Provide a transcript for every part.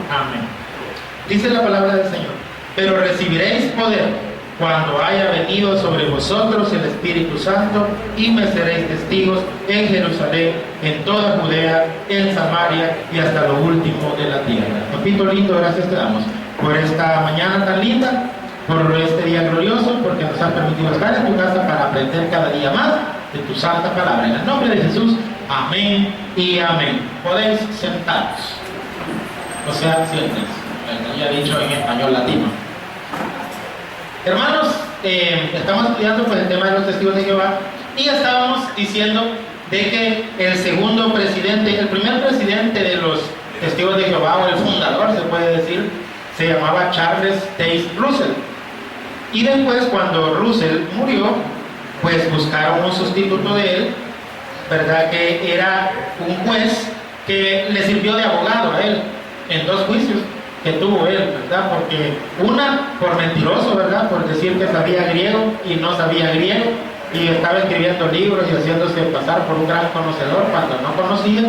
Amén. Dice la palabra del Señor: pero recibiréis poder cuando haya venido sobre vosotros el Espíritu Santo, y me seréis testigos en Jerusalén, en toda Judea, en Samaria y hasta lo último de la tierra. Papito lindo, gracias te damos por esta mañana tan linda, por este día glorioso, porque nos has permitido estar en tu casa para aprender cada día más de tu santa palabra. En el nombre de Jesús, amén y amén. Podéis sentaros. O sea, siéntense. Ya he dicho en español latino. Hermanos, estamos estudiando pues, el tema de los testigos de Jehová, y estábamos diciendo de que el segundo presidente, el primer presidente de los testigos de Jehová, o el fundador se puede decir, se llamaba Charles Taze Russell. Y después, cuando Russell murió, pues buscaron un sustituto de él, ¿verdad? Que era un juez que le sirvió de abogado a él en 2 juicios que tuvo él, ¿verdad? Porque una, por mentiroso, ¿verdad? Por decir que sabía griego y no sabía griego, y estaba escribiendo libros y haciéndose pasar por un gran conocedor cuando no conocía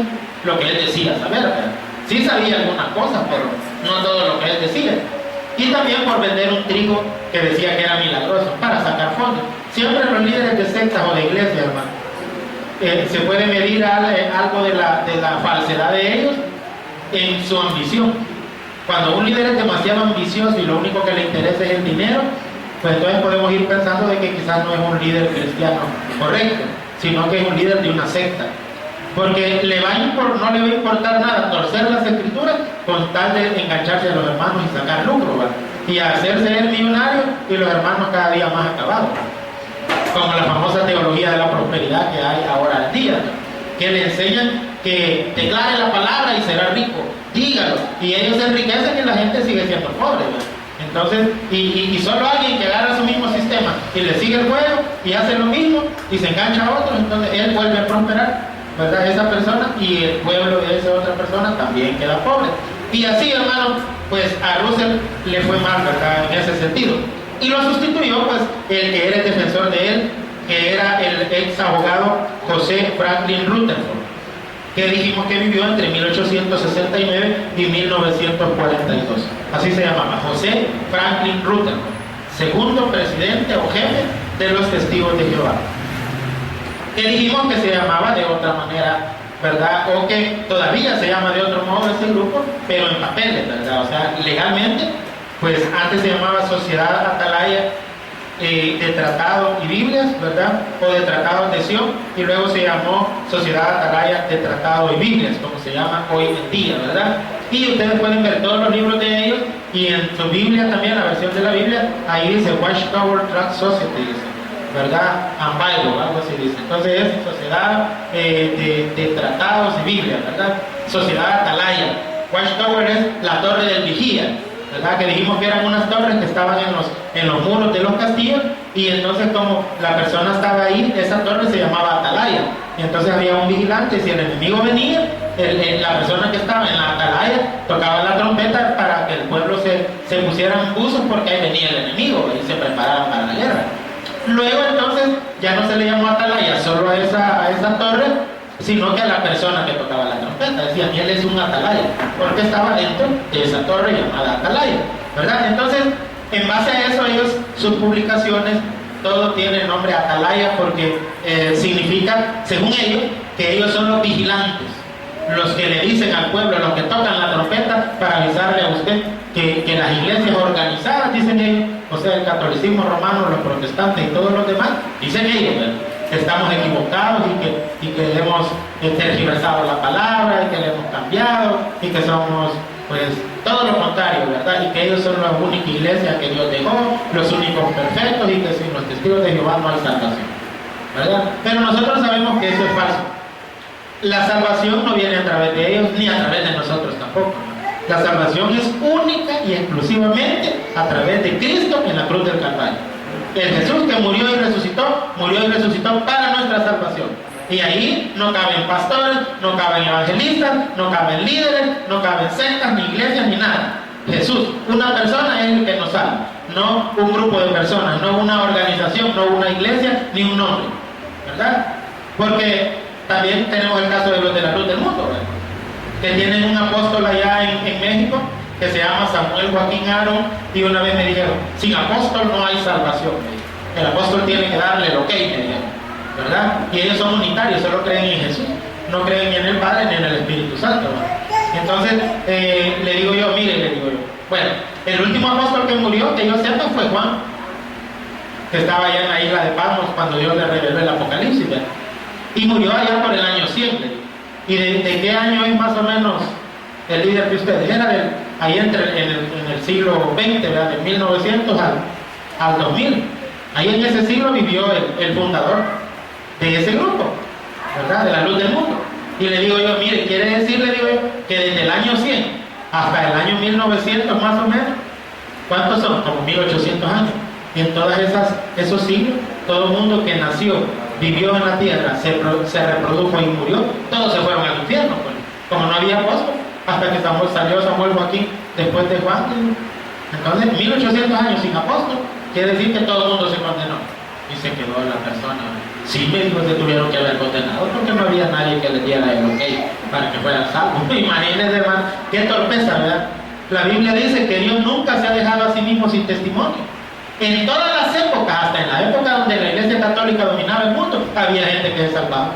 lo que él decía saber, ¿verdad? Sí sabía algunas cosas, pero no todo lo que él decía. Y también por vender un trigo que decía que era milagroso para sacar fondos. Siempre los líderes de sectas o de iglesias, hermano, se puede medir algo de la falsedad de ellos en su ambición. Cuando un líder es demasiado ambicioso y lo único que le interesa es el dinero, pues entonces podemos ir pensando de que quizás no es un líder cristiano correcto, sino que es un líder de una secta. Porque no le va a importar nada torcer las escrituras con tal de engancharse a los hermanos y sacar lucro, ¿verdad? Y hacerse el millonario y los hermanos cada día más acabados. Como la famosa teología de la prosperidad que hay ahora al día, ¿no? Que le enseñan que declare la palabra y será rico, dígalo, y ellos se enriquecen y la gente sigue siendo pobre, ¿verdad? Entonces, y solo alguien que agarra su mismo sistema y le sigue el juego y hace lo mismo y se engancha a otro, entonces él vuelve a prosperar, ¿verdad? Esa persona, y el pueblo de esa otra persona también queda pobre. Y así, hermano, pues a Russell le fue mal, ¿verdad? En ese sentido. Y lo sustituyó, pues, el que era el defensor de él, que era el ex abogado José Franklin Rutherford, que dijimos que vivió entre 1869 y 1942. Así se llamaba, José Franklin Rutherford, segundo presidente o jefe de los testigos de Jehová. Que dijimos que se llamaba de otra manera, ¿verdad? O que todavía se llama de otro modo ese grupo, pero en papeles, ¿verdad? O sea, legalmente, pues antes se llamaba Sociedad Atalaya de Tratado y Biblias, ¿verdad? O de Tratados de Sion, y luego se llamó Sociedad Atalaya de Tratado y Biblias, como se llama hoy en día, ¿verdad? Y ustedes pueden ver todos los libros de ellos, y en su Biblia también, la versión de la Biblia, ahí dice Watchtower Tract Society, ¿verdad? And Bible, algo así dice. Entonces es Sociedad de Tratados y Biblia, ¿verdad? Sociedad Atalaya. Watchtower es la torre del vigía, ¿verdad? Que dijimos que eran unas torres que estaban en los muros de los castillos, y entonces como la persona estaba ahí, esa torre se llamaba Atalaya, y entonces había un vigilante, y si el enemigo venía, la persona que estaba en la Atalaya tocaba la trompeta para que el pueblo se pusiera en buzos, porque ahí venía el enemigo y se preparaban para la guerra. Luego entonces ya no se le llamó Atalaya solo a esa torre, sino que a la persona que tocaba la trompeta. Decían, él es un atalaya, porque estaba dentro de esa torre llamada Atalaya, ¿verdad? Entonces, en base a eso, ellos, sus publicaciones, todo tiene el nombre Atalaya, porque significa, según ellos, que ellos son los vigilantes, los que le dicen al pueblo, los que tocan la trompeta para avisarle a usted que las iglesias organizadas, dicen ellos, o sea, el catolicismo romano, los protestantes y todos los demás, dicen ellos, ¿verdad?, que estamos equivocados y que hemos tergiversado la palabra y que le hemos cambiado y que somos, pues, todo lo contrario, ¿verdad? Y que ellos son la única iglesia que Dios dejó, los únicos perfectos, y que sin los testigos de Jehová no hay salvación, ¿verdad? Pero nosotros sabemos que eso es falso. La salvación no viene a través de ellos ni a través de nosotros tampoco. La salvación es única y exclusivamente a través de Cristo en la cruz del Calvario. El Jesús que murió y resucitó para nuestra salvación. Y ahí no caben pastores, no caben evangelistas, no caben líderes, no caben sectas, ni iglesias, ni nada. Jesús, una persona, es el que nos salva, no un grupo de personas, no una organización, no una iglesia, ni un nombre, ¿verdad? Porque también tenemos el caso de los de la luz del mundo, ¿verdad?, que tienen un apóstol allá en México, que se llama Samuel Joaquín Aro, y una vez me dijeron, sin apóstol no hay salvación. El apóstol tiene que darle el ok, me dijeron, ¿verdad? Y ellos son unitarios, solo creen en Jesús, no creen ni en el Padre ni en el Espíritu Santo, ¿verdad? Entonces, le digo yo, bueno, el último apóstol que murió, que yo sepa, fue Juan, que estaba allá en la isla de Patmos cuando Dios le reveló el Apocalipsis, ¿verdad? Y murió allá por el año 100. ¿Y de qué año es más o menos el líder de ustedes? Era ahí en el siglo XX, ¿verdad? De 1900 al 2000. Ahí en ese siglo vivió el fundador de ese grupo, ¿verdad? De la luz del mundo. Y le digo yo, mire, quiere decir, le digo yo, que desde el año 100 hasta el año 1900 más o menos, ¿cuántos son? Como 1800 años. Y en todos esos siglos, todo el mundo que nació, vivió en la tierra, se reprodujo y murió, todos se fueron al infierno, pues. Como no había apóstol, hasta que salió Samuel Joaquín después de Juan. Entonces, 1800 años sin apóstol, quiere decir que todo el mundo se condenó. Y se quedó la persona. Sí, me dijo que tuvieron que haber condenado, porque no había nadie que les diera el ok para que fueran salvos. Imagínense, hermano, qué torpeza, ¿verdad? La Biblia dice que Dios nunca se ha dejado a sí mismo sin testimonio. En todas las épocas, hasta en la época donde la Iglesia Católica dominaba el mundo, había gente que se salvaba.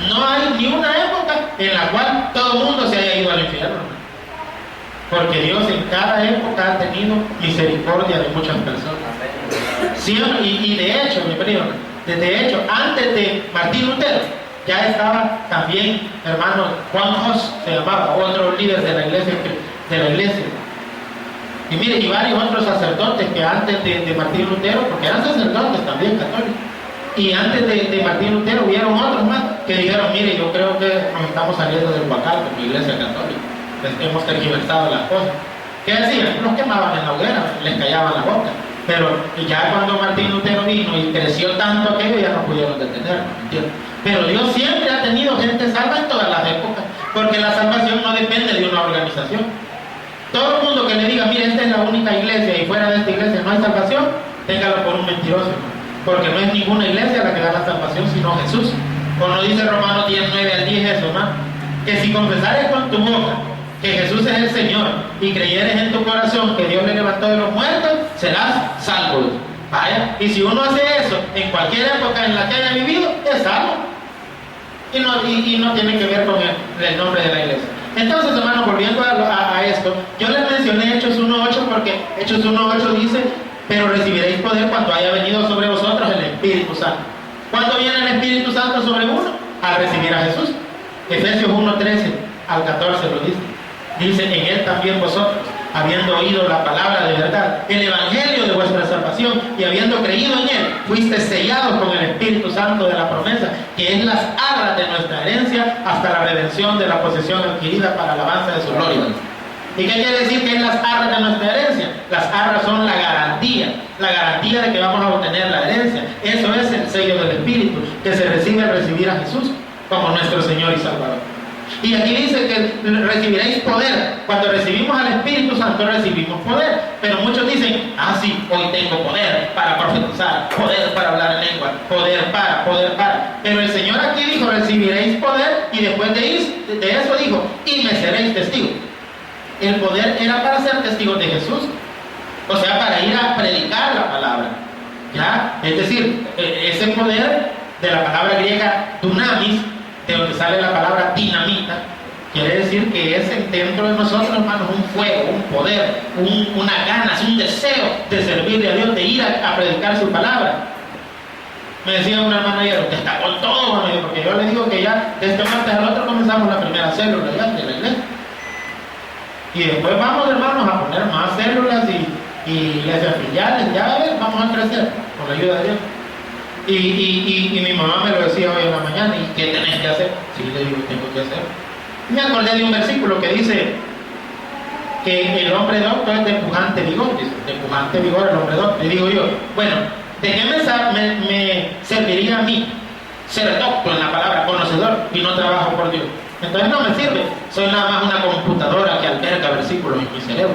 No hay ni una época en la cual todo el mundo se haya ido al infierno, ¿no? Porque Dios en cada época ha tenido misericordia de muchas personas. Siempre, y de hecho, mi primo, de hecho, antes de Martín Lutero, ya estaba también, hermano, Juan Hus, se llamaba, otro líder de la iglesia. Y mire, y varios otros sacerdotes que antes de Martín Lutero, porque eran sacerdotes también católicos, y antes de Martín Lutero hubieron otros más que dijeron, mire, yo creo que nos estamos saliendo del huacal como iglesia católica, hemos tergiversado las cosas. ¿Qué decían? Los quemaban en la hoguera, les callaban la boca. Pero ya cuando Martín Lutero vino y creció tanto aquello, ya no pudieron detenerlo, ¿entiendes? Pero Dios siempre ha tenido gente salva en todas las épocas, porque la salvación no depende de una organización. Todo el mundo que le diga, mire, esta es la única iglesia y fuera de esta iglesia no hay salvación, téngalo por un mentiroso, porque no es ninguna iglesia la que da la salvación, sino Jesús. O no dice Romanos 10, 9 al 10 eso, ¿no? Que si confesares con tu boca que Jesús es el Señor y creyeres en tu corazón que Dios le levantó de los muertos, serás salvo. Vaya, y si uno hace eso en cualquier época en la que haya vivido, es salvo. Y no tiene que ver con el nombre de la iglesia. Entonces, hermano, volviendo a esto, yo les mencioné Hechos 1.8 porque Hechos 1.8 dice, pero recibiréis poder cuando haya venido sobre vosotros el Espíritu Santo. ¿Cuándo viene el Espíritu Santo sobre uno? Al recibir a Jesús. Efesios 1.13 al 14 lo dice. Dice, en él también vosotros, habiendo oído la palabra de verdad, el evangelio de vuestra salvación, y habiendo creído en él, fuiste sellados con el Espíritu Santo de la promesa, que es las arras de nuestra herencia hasta la redención de la posesión adquirida para alabanza de su gloria. ¿Y qué quiere decir que es las arras de nuestra herencia? Las arras son la garantía de que vamos a obtener la herencia. Eso es el sello del Espíritu, que se recibe al recibir a Jesús como nuestro Señor y Salvador. Y aquí dice que recibiréis poder. Cuando recibimos al Espíritu Santo recibimos poder. Pero muchos dicen, sí, hoy tengo poder para profetizar, poder para hablar en lengua, poder para. Pero el Señor aquí dijo, recibiréis poder, y después de eso dijo, y me seréis testigos. El poder era para ser testigos de Jesús. O sea, para ir a predicar la palabra. ¿Ya? Es decir, ese poder de la palabra griega dunamis, de donde sale la palabra dinamita, quiere decir que es dentro de nosotros, hermanos, un fuego, un poder, unas ganas, un deseo de servirle a Dios, de ir a predicar su palabra. Me decía una hermana ayer, usted está con todo, hermano, porque yo le digo que ya de este martes al otro comenzamos la primera célula de la iglesia. Y después vamos, hermanos, a poner más células y iglesias filiales, ya a ver, vamos a crecer con la ayuda de Dios. Y mi mamá me lo decía hoy en la mañana, ¿y qué tenés que hacer? Sí, le digo, tengo que hacer. Me acordé de un versículo que dice que el hombre docto es de pujante vigor, dice, de pujante vigor el hombre docto. Y digo yo, bueno, ¿de qué me serviría a mí ser docto en la palabra, conocedor, y no trabajo por Dios? Entonces no me sirve, soy nada más una computadora que alberga versículos en mi cerebro,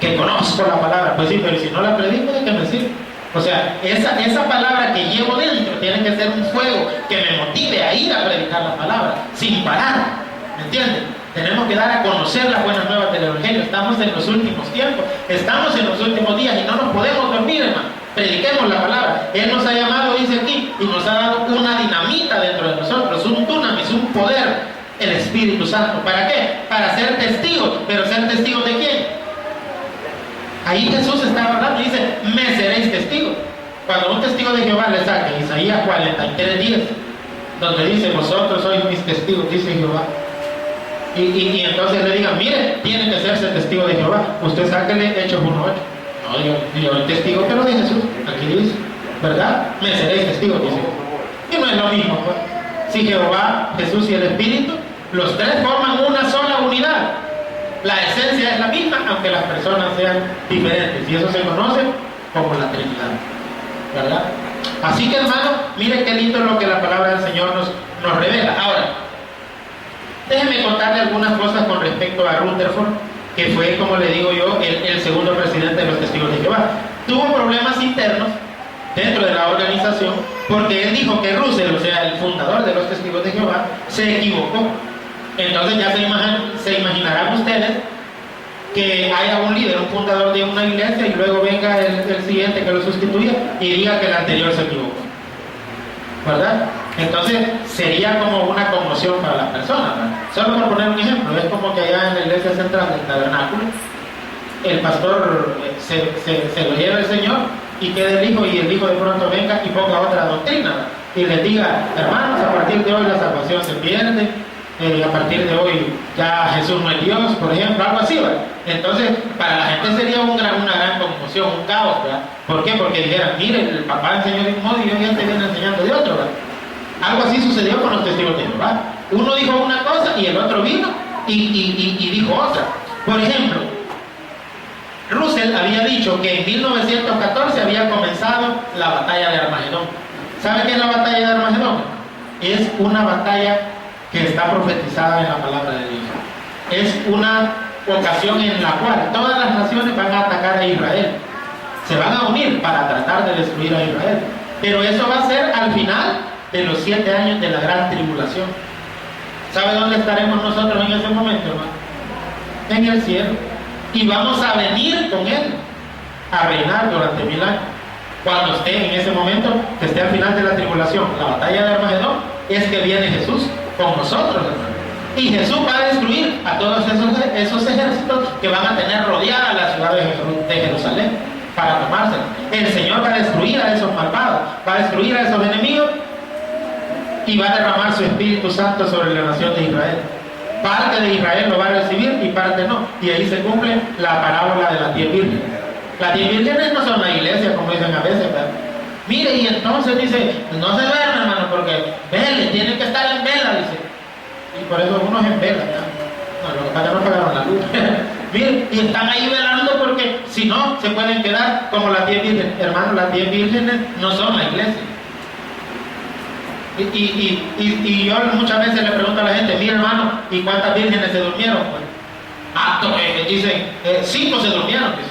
que conozco la palabra. Pues sí, pero si no la predico, ¿de qué me sirve? O sea, esa palabra que llevo dentro tiene que ser un fuego que me motive a ir a predicar la palabra, sin parar, ¿me entiendes? Tenemos que dar a conocer las buenas nuevas del Evangelio. Estamos en los últimos tiempos, estamos en los últimos días y no nos podemos dormir, hermano. Prediquemos la palabra. Él nos ha llamado, dice aquí, y nos ha dado una dinamita dentro de nosotros, un dunamis, un poder, el Espíritu Santo. ¿Para qué? Para ser testigos. ¿Pero ser testigos de quién? Ahí Jesús estaba hablando y dice, me seréis testigos. Cuando un testigo de Jehová le saque Isaías 43:10, donde dice, vosotros sois mis testigos, dice Jehová. Y entonces le digan, mire, tiene que serse testigo de Jehová. Usted sáquele Hechos 1:8. No, yo el testigo, pero de Jesús, aquí dice, ¿verdad? Me seréis testigos, dice. Y no es lo mismo, pues. Si Jehová, Jesús y el Espíritu, los tres forman una sola unidad. La esencia es la misma, aunque las personas sean diferentes. Y eso se conoce como la Trinidad, ¿verdad? Así que, hermano, mire qué lindo es lo que la palabra del Señor nos revela. Ahora, déjeme contarle algunas cosas con respecto a Rutherford, que fue, como le digo yo, el segundo presidente de los Testigos de Jehová. Tuvo problemas internos dentro de la organización, porque él dijo que Russell, o sea, el fundador de los Testigos de Jehová, se equivocó. Entonces ya se imaginarán ustedes que haya un líder, un fundador de una iglesia, y luego venga el siguiente que lo sustituya y diga que el anterior se equivocó, ¿verdad? Entonces sería como una conmoción para las personas, ¿verdad? Solo por poner un ejemplo, es como que allá en la iglesia central del tabernáculo el pastor se lo lleva el Señor y quede el hijo, y el hijo de pronto venga y ponga otra doctrina, ¿verdad? Y les diga, hermanos, a partir de hoy la salvación se pierde, a partir de hoy ya Jesús no es Dios, por ejemplo, algo así, ¿verdad? Entonces para la gente sería una gran conmoción, un caos, ¿verdad? ¿Por qué? Porque dijeran, mire, el papá enseñó de un modo y hoy este viene enseñando de otro, ¿verdad? Algo así sucedió con los testigos de Jehová. Uno dijo una cosa y el otro vino y dijo otra. Por ejemplo, Russell había dicho que en 1914 había comenzado la batalla de Armagedón. ¿Sabe qué es la batalla de Armagedón? Es una batalla que está profetizada en la palabra de Dios. Es una ocasión en la cual todas las naciones van a atacar a Israel. Se van a unir para tratar de destruir a Israel. Pero eso va a ser al final de los 7 años de la gran tribulación. ¿Sabe dónde estaremos nosotros en ese momento, hermano? En el cielo. Y vamos a venir con Él a reinar durante 1000 años. Cuando esté en ese momento, que esté al final de la tribulación, la batalla de Armagedón, es que viene Jesús con nosotros, hermano. Y Jesús va a destruir a todos esos ejércitos que van a tener rodeada la ciudad de Jerusalén para tomársela. El Señor va a destruir a esos malvados, va a destruir a esos enemigos y va a derramar su Espíritu Santo sobre la nación de Israel. Parte de Israel lo va a recibir y parte no. Y ahí se cumple la parábola de las 10 vírgenes. Las 10 vírgenes no son la iglesia, como dicen a veces, ¿verdad? Mire, y entonces dice, no se duerme, hermano, porque vele, tiene que estar en vela, dice. Y por eso unos en vela, ¿verdad? No, lo que pasa es que no pagaron la luz. Mire, y están ahí velando porque si no, se pueden quedar como las 10 vírgenes. Hermano, las 10 vírgenes no son la iglesia. Y yo muchas veces le pregunto a la gente, mira, hermano, ¿y cuántas vírgenes se durmieron? Pues, dicen, 5 se durmieron, pues.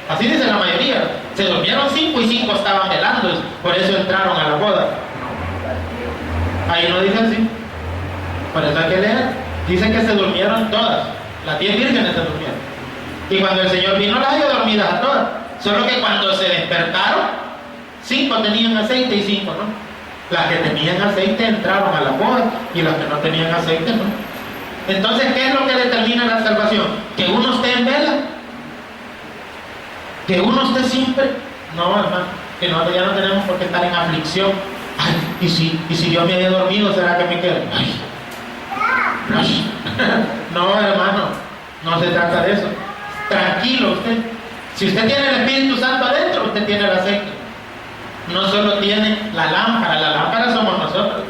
Así dice la mayoría, se durmieron 5 y 5 estaban velando, por eso entraron a la boda. Ahí no dice así, por eso hay que leer. Dice que se durmieron todas, las 10 vírgenes se durmieron. Y cuando el Señor vino las halló dormidas a todas, solo que cuando se despertaron, 5 tenían aceite y 5 no. Las que tenían aceite entraron a la boda y las que no tenían aceite no. Entonces, ¿qué es lo que determina la salvación? ¿Que uno esté en vela? ¿Que uno esté siempre? No, hermano, que nosotros ya no tenemos por qué estar en aflicción. Ay, y si yo me había dormido, ¿será que me quedo? Ay. No, hermano, no se trata de eso. Tranquilo usted. Si usted tiene el Espíritu Santo adentro, usted tiene el aceite. No solo tiene la lámpara somos nosotros.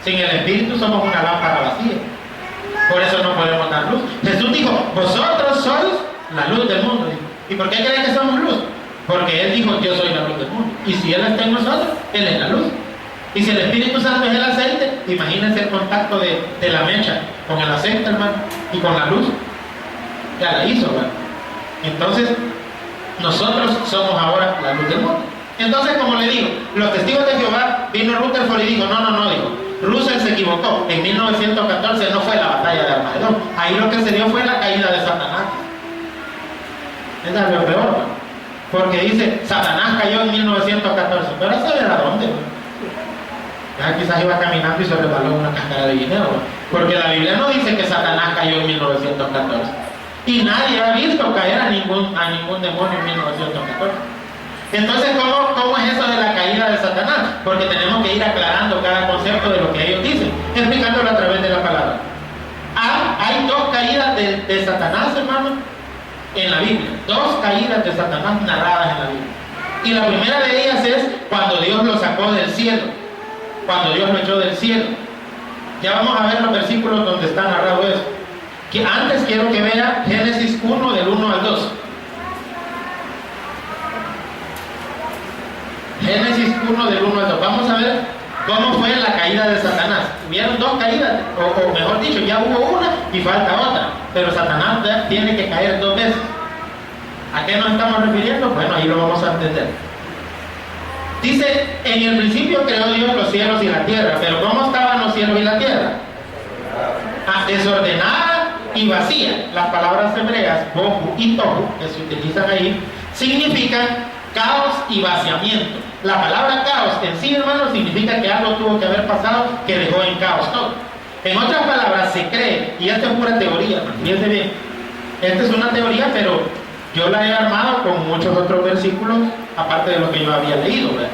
Sin el Espíritu somos una lámpara vacía. Por eso no podemos dar luz. Jesús dijo, vosotros sois la luz del mundo. ¿Y por qué creen que somos luz? Porque Él dijo, yo soy la luz del mundo. Y si Él está en nosotros, Él es la luz. Y si el Espíritu Santo es el aceite, imagínense el contacto de la mecha con el aceite, hermano, y con la luz. Ya la hizo, hermano. Entonces, nosotros somos ahora la luz del mundo. Entonces, como le digo, los testigos de Jehová, vino Rutherford y dijo, no, dijo, Russell se equivocó. En 1914 no fue la batalla de Armagedón. Ahí lo que se dio fue la caída de Satanás. Esa es lo peor, ¿no? Porque dice, Satanás cayó en 1914, pero ¿a saber a dónde? Ya quizás iba caminando y se resbaló una cáscara de guineo, ¿no? Porque la Biblia no dice que Satanás cayó en 1914. Y nadie ha visto caer a ningún demonio en 1914. Entonces, ¿cómo es eso de la caída de Satanás? Porque tenemos que ir aclarando cada concepto de lo que ellos dicen, explicándolo a través de la palabra. Hay dos caídas de Satanás, hermano, en la Biblia. Dos caídas de Satanás narradas en la Biblia. Y la primera de ellas es cuando Dios lo sacó del cielo. Cuando Dios lo echó del cielo. Ya vamos a ver los versículos donde está narrado eso. Que antes quiero que vea Génesis 1 del 1 al 2. Génesis 1 del 1 al 2. Vamos a ver cómo fue la caída de Satanás. Hubieron dos caídas, o mejor dicho, ya hubo una y falta otra. Pero Satanás tiene que caer dos veces. ¿A qué nos estamos refiriendo? Bueno, ahí lo vamos a entender. Dice, en el principio creó Dios los cielos y la tierra. Pero ¿cómo estaban los cielos y la tierra? Desordenada y vacía. Las palabras hebreas, bohu y tohu, que se utilizan ahí, significan caos y vaciamiento. La palabra caos en sí, hermano, significa que algo tuvo que haber pasado que dejó en caos todo. En otras palabras, se cree, y esta es pura teoría, fíjense bien, esta es una teoría, pero yo la he armado con muchos otros versículos, aparte de lo que yo había leído, ¿verdad?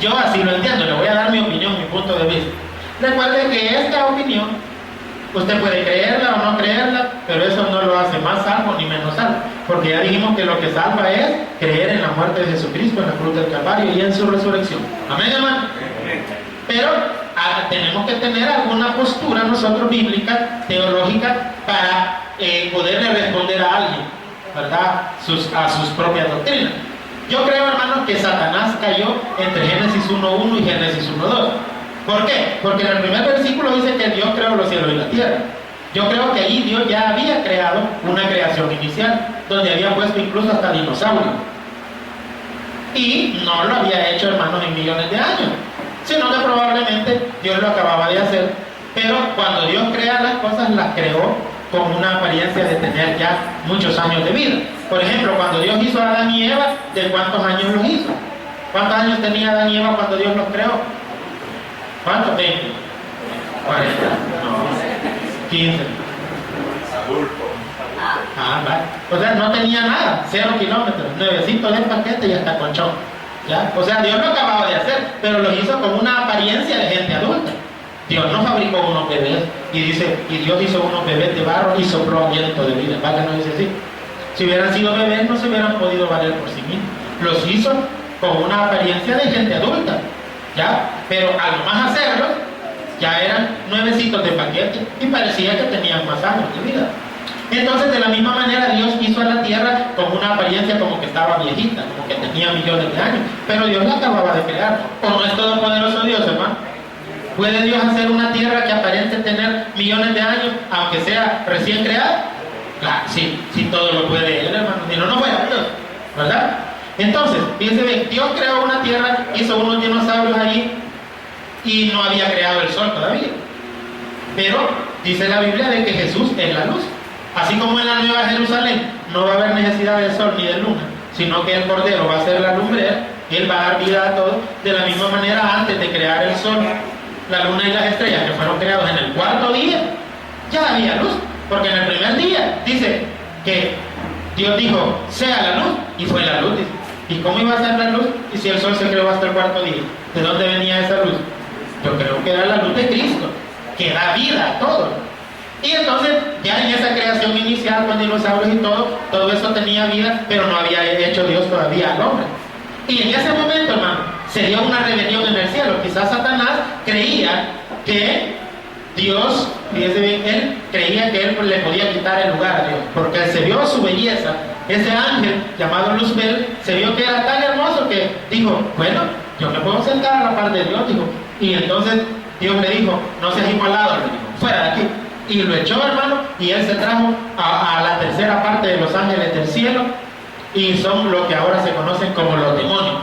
Yo así lo entiendo, le voy a dar mi opinión, mi punto de vista. Recuerde que esta opinión, usted puede creerla o no creerla, pero eso no lo hace más salvo ni menos salvo, porque ya dijimos que lo que salva es creer en la muerte de Jesucristo, en la cruz del Calvario y en su resurrección. Amén, hermano. Pero tenemos que tener alguna postura nosotros bíblica, teológica, para poderle responder a alguien, ¿verdad? A sus propias doctrinas. Yo creo, hermanos, que Satanás cayó entre Génesis 1.1 y Génesis 1.2. ¿Por qué? Porque en el primer versículo dice que Dios creó los cielos y la tierra. Yo creo que ahí Dios ya había creado una creación inicial, donde había puesto incluso hasta dinosaurios. Y no lo había hecho, hermanos, en millones de años, sino que probablemente Dios lo acababa de hacer. Pero cuando Dios crea las cosas, las creó con una apariencia de tener ya muchos años de vida. Por ejemplo, cuando Dios hizo a Adán y Eva, ¿de cuántos años los hizo? ¿Cuántos años tenía Adán y Eva cuando Dios los creó? ¿Cuántos? 20, 40, no, 15. Vale. O sea, no tenía nada, 0 kilómetros, nuevecito de paquete y hasta colchón. ¿Ya? O sea, Dios lo acababa de hacer, pero lo hizo con una apariencia de gente adulta. Dios no fabricó unos bebés y dice, y Dios hizo unos bebés de barro y sopló aliento de vida. ¿Vale? No dice así. Si hubieran sido bebés, no se hubieran podido valer por sí mismos. Los hizo con una apariencia de gente adulta. ¿Ya? Pero al más hacerlo, ya eran nuevecitos de paquete y parecía que tenían más años de vida. Entonces, de la misma manera, Dios hizo a la tierra con una apariencia como que estaba viejita, como que tenía millones de años, pero Dios la acababa de crear. ¿O no es todopoderoso Dios, hermano? ¿Puede Dios hacer una tierra que aparente tener millones de años, aunque sea recién creada? Claro, sí, sí, todo lo puede Él, hermano. Si no, no fuera Dios, ¿verdad? Entonces, fíjense bien, Dios creó una tierra, hizo unos dinosaurios ahí y no había creado el sol todavía. Pero dice la Biblia de que Jesús es la luz. Así como en la Nueva Jerusalén no va a haber necesidad de sol ni de luna, sino que el Cordero va a ser la lumbrera, Él va a dar vida a todo. De la misma manera, antes de crear el sol, la luna y las estrellas que fueron creados en el cuarto día, ya había luz. Porque en el primer día dice que Dios dijo, sea la luz, y fue la luz. Dice. ¿Y cómo iba a ser la luz? Y si el sol se creó hasta el cuarto día, ¿de dónde venía esa luz? Yo creo que era la luz de Cristo, que da vida a todo. Y entonces, ya en esa creación inicial, con dinosaurios y todo eso tenía vida, pero no había hecho Dios todavía al hombre. Y en ese momento, hermano, se dio una rebelión en el cielo. Quizás Satanás creía que Dios, fíjese bien, él creía que él le podía quitar el lugar a Dios, porque él se vio su belleza. Ese ángel llamado Luzbel se vio que era tan hermoso que dijo, bueno, yo me puedo sentar a la par de Dios, dijo. Y entonces Dios le dijo, no seas igualado, le dijo, fuera de aquí. Y lo echó, hermano, y él se trajo a la tercera parte de los ángeles del cielo, y son lo que ahora se conocen como los demonios.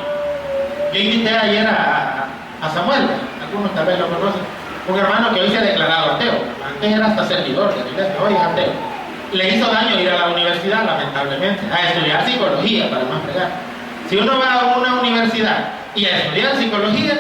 Yo invité ayer a Samuel, algunos tal vez lo conocen, Un hermano que hoy se ha declarado ateo, antes era hasta servidor de la iglesia, hoy es ateo. Le hizo daño ir a la universidad, lamentablemente, a estudiar psicología, para más fregar. Si uno va a una universidad y a estudiar psicología,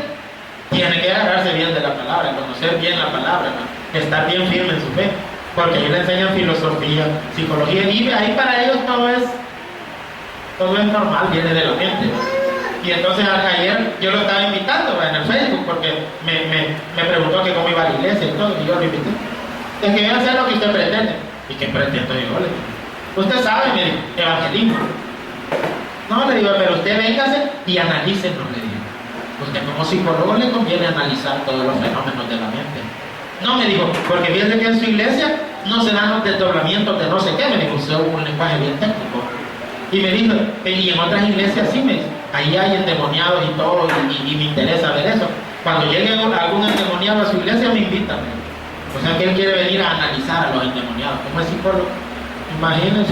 tiene que agarrarse bien de la palabra, conocer bien la palabra, ¿no? Estar bien firme en su fe, porque ahí le enseñan filosofía, psicología, y ahí para ellos todo es normal, viene de la mente, ¿no? Y entonces ayer yo lo estaba invitando en el Facebook, porque me preguntó que cómo iba a la iglesia y todo, y yo lo invité. Es que voy a hacer lo que usted pretende. ¿Y qué pretendo yo? Le digo, usted sabe, me dijo, evangelismo. No, le digo, pero usted véngase y analícenos, le digo. Usted como psicólogo le conviene analizar todos los fenómenos de la mente. No, me dijo, porque fíjese que en su iglesia no se dan los desdoblamientos de no sé qué, me dijo, usó un lenguaje bien técnico. Y me dijo, y en otras iglesias sí, me dice, ahí hay endemoniados y todo, y me interesa ver eso. Cuando llegue algún endemoniado a su iglesia, me invitan. O sea que él quiere venir a analizar a los endemoniados, como es psicólogo. Imagínense.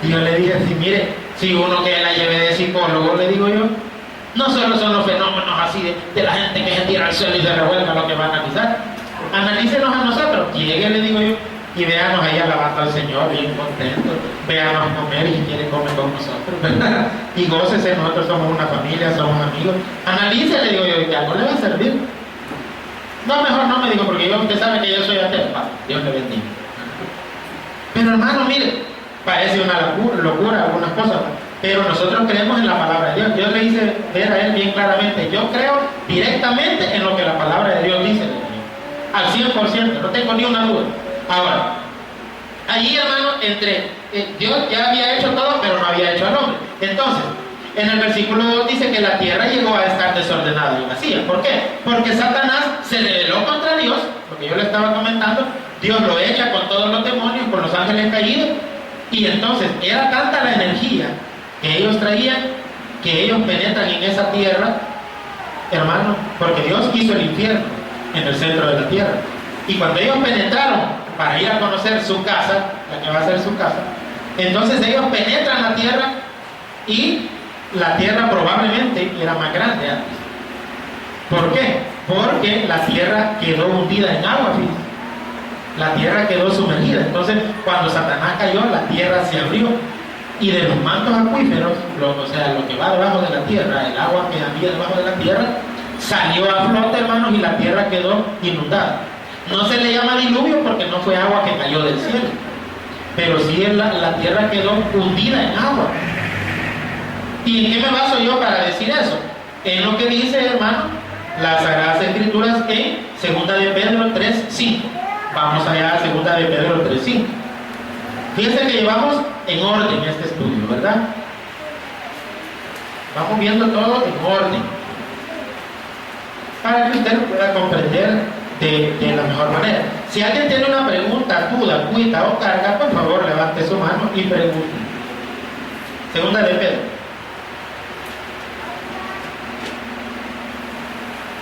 Y yo le dije así, mire, si uno que la lleve de psicólogo, le digo yo, no solo son los fenómenos así de la gente que se tira al suelo y se revuelca lo que va a analizar. Analícenos a nosotros. Llegue, le digo yo, y véanos ahí alabando al Señor, bien contentos. Véanos comer y si quiere comer con nosotros, ¿verdad? Y gócese, nosotros somos una familia, somos amigos. Analice, le digo yo, que algo le va a servir. No, mejor no, me digo, porque usted sabe que yo soy ateo. Dios le bendiga. Pero hermano, mire, parece una locura algunas cosas, pero nosotros creemos en la palabra de Dios. Dios le hice ver a él bien claramente, yo creo directamente en lo que la palabra de Dios dice, al 100%, no tengo ni una duda. Ahora, allí, hermano, Dios ya había hecho todo, pero no había hecho al hombre. Entonces, en el versículo 2 dice que la tierra llegó a estar desordenada y vacía. ¿Por qué? Porque Satanás se rebeló contra Dios, lo que yo le estaba comentando. Dios lo echa con todos los demonios, con los ángeles caídos, y entonces era tanta la energía que ellos traían, que ellos penetran en esa tierra, hermano, porque Dios hizo el infierno en el centro de la tierra. Y cuando ellos penetraron para ir a conocer su casa, la que va a ser su casa, entonces ellos penetran la tierra, y la tierra probablemente era más grande antes. ¿Por qué? Porque la tierra quedó hundida en agua, fíjense. La tierra quedó sumergida. Entonces, cuando Satanás cayó, la tierra se abrió. Y de los mantos acuíferos, o sea, lo que va debajo de la tierra, el agua que había debajo de la tierra, salió a flote, hermanos, y la tierra quedó inundada. No se le llama diluvio porque no fue agua que cayó del cielo, pero sí la tierra quedó hundida en agua. ¿Y en qué me baso yo para decir eso? En lo que dice, hermano, las Sagradas Escrituras en 2 de Pedro 3:5. Vamos allá a 2 de Pedro 3:5. Fíjense que llevamos en orden este estudio, ¿verdad? Vamos viendo todo en orden, para que usted lo pueda comprender de la mejor manera. Si alguien tiene una pregunta, duda, cuita o carga, por favor levante su mano y pregunte. 2 de Pedro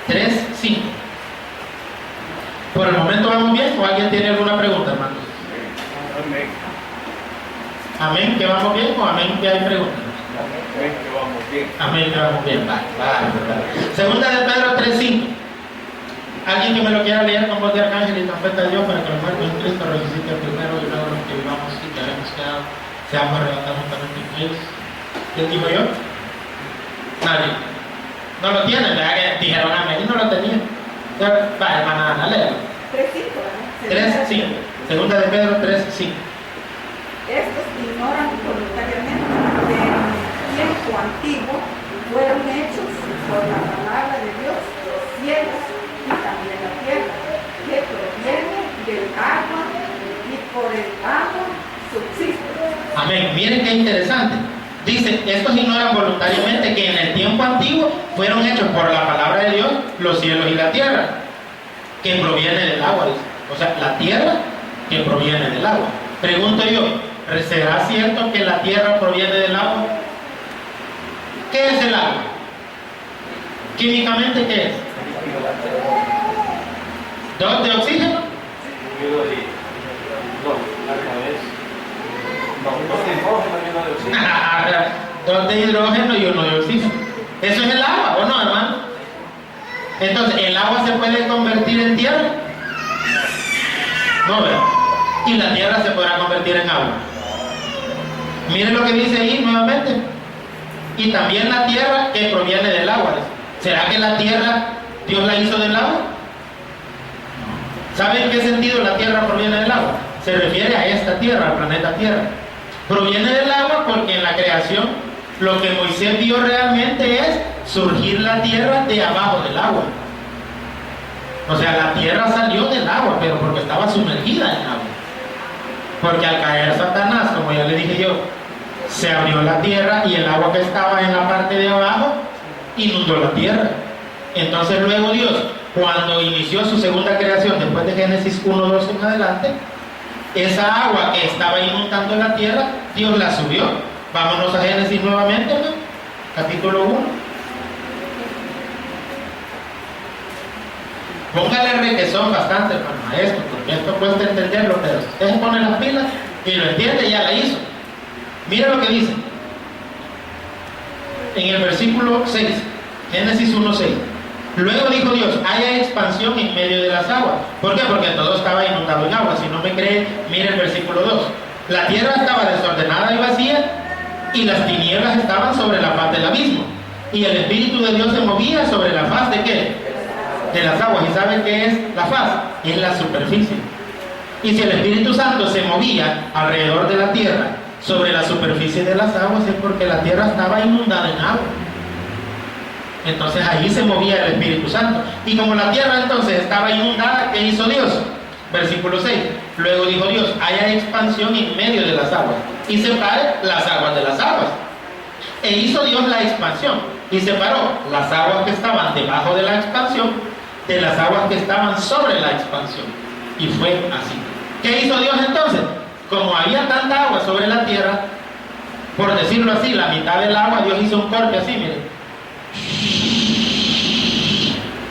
3:5. Por el momento vamos bien, o alguien tiene alguna pregunta, hermanos. Amén. Amén, que vamos bien, o amén, que hay preguntas. Amén, que vamos bien. Amén, que vamos bien. Vale. 2 de Pedro 3:5. Alguien que me lo quiera leer con voz de arcángel y trompeta de Dios, para que el muerto en Cristo resucite primero, y luego los que vivamos y que habemos quedado seamos arrebatados juntamente con ellos. ¿Quién dijo yo? Nadie. No lo tienen, ¿verdad? Que dijeron amén y no lo tenían. Va, hermana Ana, léelo. 3:5, 3:5. 2 de Pedro 3:5. Estos ignoran voluntariamente que en tiempo antiguo fueron hechos por la palabra de Dios los cielos y también la tierra, que proviene del agua y por el agua subsiste. Amén. Miren qué interesante. Dice, estos ignoran voluntariamente que en el tiempo antiguo fueron hechos por la palabra de Dios los cielos y la tierra, que proviene del agua, dice. O sea, la tierra que proviene del agua. Pregunto yo, ¿será cierto que la tierra proviene del agua? ¿Qué es el agua? Químicamente, ¿qué es? ¿2 de oxígeno? Dos de hidrógeno y 1 de oxígeno. Eso es el agua, ¿o no, hermano? Entonces, ¿el agua se puede convertir en tierra? No, ¿verdad? Y la tierra se podrá convertir en agua. Miren lo que dice ahí nuevamente. Y también la tierra que proviene del agua. ¿Será que la tierra Dios la hizo del agua? ¿Saben en qué sentido la tierra proviene del agua? Se refiere a esta tierra, al planeta Tierra. Proviene del agua porque en la creación lo que Moisés vio realmente es surgir la tierra de abajo del agua. O sea, la tierra salió del agua, pero porque estaba sumergida en agua. Porque al caer Satanás, como ya le dije yo, se abrió la tierra y el agua que estaba en la parte de abajo inundó la tierra. Entonces luego Dios, cuando inició su segunda creación, después de Génesis 1:2 en adelante, esa agua que estaba inundando la tierra, Dios la subió. Vámonos a Génesis nuevamente, ¿no? Capítulo 1. Póngale requesón bastante, hermano, a esto, porque esto cuesta entenderlo, pero usted se pone las pilas y lo entiende, ya la hizo. Mira lo que dice en el versículo 6, Génesis 1:6. Luego dijo Dios, haya expansión en medio de las aguas. ¿Por qué? Porque todo estaba inundado en agua. Si no me creen, mire el versículo 2. La tierra estaba desordenada y vacía, y las tinieblas estaban sobre la faz del abismo. Y el Espíritu de Dios se movía sobre la faz de ¿qué? De las aguas. ¿Y saben qué es la faz? Es la superficie. Y si el Espíritu Santo se movía alrededor de la tierra, sobre la superficie de las aguas, es porque la tierra estaba inundada en agua. Entonces allí se movía el Espíritu Santo. Y como la tierra entonces estaba inundada, ¿qué hizo Dios? Versículo 6. Luego dijo Dios, haya expansión en medio de las aguas y separe las aguas de las aguas. E hizo Dios la expansión y separó las aguas que estaban debajo de la expansión de las aguas que estaban sobre la expansión. Y fue así. ¿Qué hizo Dios entonces? Como había tanta agua sobre la tierra, por decirlo así, la mitad del agua, Dios hizo un corte así, miren.